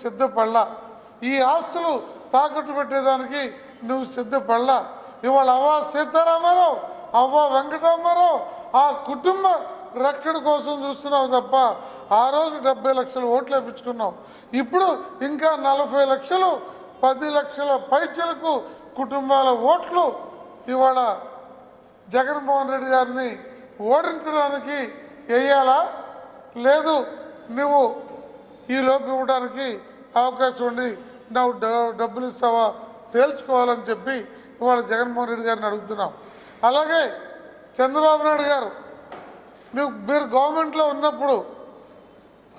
సిద్ధపడలా. ఈ ఆస్తులు తాకట్టు పెట్టేదానికి నువ్వు సిద్ధపడలా. ఇవాళ అవ్వ సీతారామారావు, అవ్వ వెంకటరామారావు ఆ కుటుంబ రక్షణ కోసం చూస్తున్నావు తప్ప ఆ రోజు 70 లక్షల ఓట్లు వేయించుకున్నావు. ఇప్పుడు ఇంకా 40 లక్షలు 10 లక్షల పైచలకు కుటుంబాల ఓట్లు ఇవాళ జగన్మోహన్ రెడ్డి గారిని ఓడించడానికి వేయాలా, లేదు నువ్వు ఈలోపు ఇవ్వడానికి అవకాశం ఉండి నువ్వు డబ్బులు ఇస్తావా తేల్చుకోవాలని చెప్పి ఇవాళ జగన్మోహన్ రెడ్డి గారిని అడుగుతున్నాం. అలాగే చంద్రబాబు నాయుడు గారు మీరు గవర్నమెంట్లో ఉన్నప్పుడు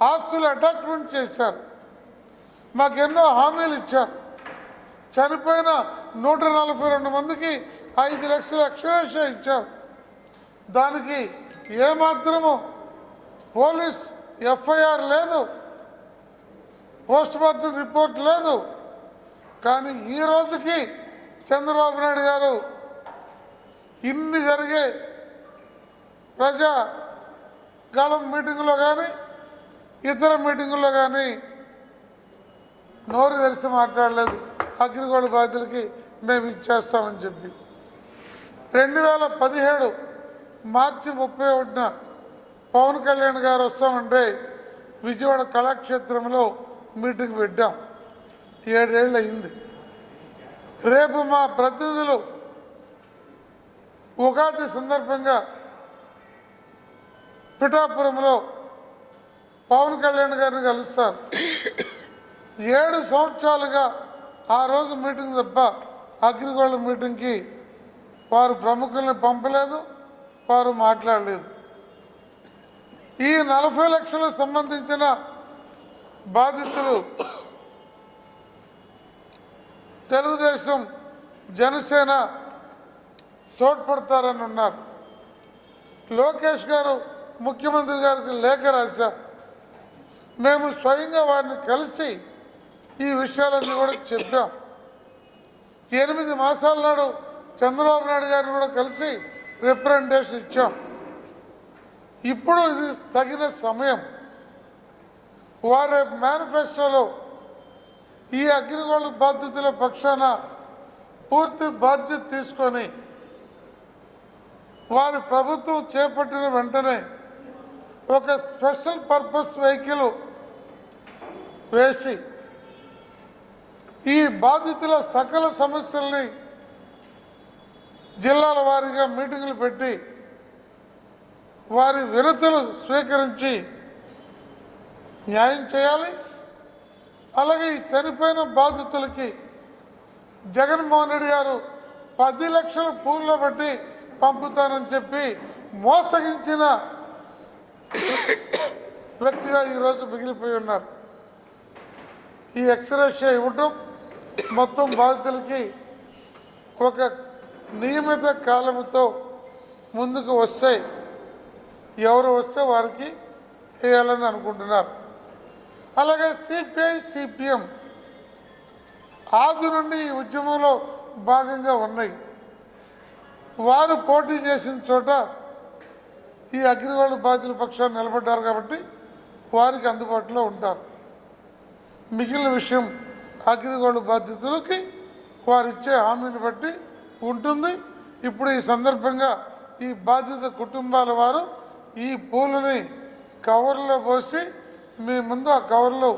ఆస్తులు అటాచ్మెంట్ చేశారు, మాకెన్నో హామీలు ఇచ్చారు. చనిపోయిన 142 మందికి 5 లక్షల ఎక్స్‌గ్రేషియా ఇచ్చారు. దానికి ఏమాత్రము పోలీస్ ఎఫ్ఐఆర్ లేదు, పోస్ట్మార్టం రిపోర్ట్ లేదు. కానీ ఈ రోజుకి చంద్రబాబు నాయుడు గారు ఇన్ని జరిగే ప్రజాగళం మీటింగులో కానీ ఇతర మీటింగుల్లో కానీ నోరు తెరిచి మాట్లాడలేదు. అగ్రిగోల్డ్ బాధితులకి మేము ఇచ్చేస్తామని చెప్పి 2017 మార్చి 31న పవన్ కళ్యాణ్ గారు వస్తామంటే విజయవాడ కళాక్షేత్రంలో మీటింగ్ పెట్టాం. 7 ఏళ్ళు అయింది. రేపు మా ప్రతినిధులు ఉగాది సందర్భంగా పిఠాపురంలో పవన్ కళ్యాణ్ గారిని కలుస్తారు. 7 సంవత్సరాలుగా ఆ రోజు మీటింగ్ తప్ప అగ్రిగోల్డ్ మీటింగ్కి వారు ప్రముఖుల్ని పంపలేదు, వారు మాట్లాడలేదు. ఈ 40 లక్షలకు సంబంధించిన బాధితులు తెలుగుదేశం జనసేన తోడ్పడతారని ఉన్నారు. లోకేష్ గారు ముఖ్యమంత్రి గారికి లేఖ రాశారు. మేము స్వయంగా వారిని కలిసి ఈ విషయాలన్నీ కూడా చెప్పాం. 8 మాసాల నాడు చంద్రబాబు నాయుడు గారిని కూడా కలిసి రిప్రజెంటేషన్ ఇచ్చాం. ఇప్పుడు ఇది తగిన సమయం. వారి మేనిఫెస్టోలో ఈ అగ్రిగోల్డ్ బాధితుల పక్షాన పూర్తి బాధ్యత తీసుకొని వారి ప్రభుత్వం చేపట్టిన వెంటనే ఒక స్పెషల్ పర్పస్ వెహికల్ వేసి ఈ బాధితుల సకల సమస్యల్ని జిల్లాల వారీగా మీటింగులు పెట్టి వారి వినతులు స్వీకరించి న్యాయం చేయాలి. అలాగే ఈ చనిపోయిన బాధితులకి జగన్మోహన్ రెడ్డి గారు 10 లక్షలు పూల్లో పెట్టి పంపుతానని చెప్పి మోసగించిన వ్యక్తిగా ఈరోజు మిగిలిపోయి ఉన్నారు. ఈ ఎక్స్‌గ్రేషియా ఇవ్వటం మొత్తం బాధితులకి ఒక నియమిత కాలంతో ముందుకు వస్తే ఎవరు వస్తే వారికి వేయాలని అనుకుంటున్నారు. అలాగే సిపిఐ సిపిఎం ఆది నుండి ఈ ఉద్యమంలో భాగంగా ఉన్నాయి. వారు పోటీ చేసిన చోట ఈ అగ్రిగోల్డ్ బాధితుల పక్షాన్ని నిలబడ్డారు కాబట్టి వారికి అందుబాటులో ఉంటారు. మిగిలిన విషయం అగ్రిగోల్డ్ బాధితులకి వారు ఇచ్చే హామీని బట్టి ఉంటుంది. ఇప్పుడు ఈ సందర్భంగా ఈ బాధిత కుటుంబాల వారు ఈ పూలని కవర్లో పోసి మీ ముందు ఆ కవర్లో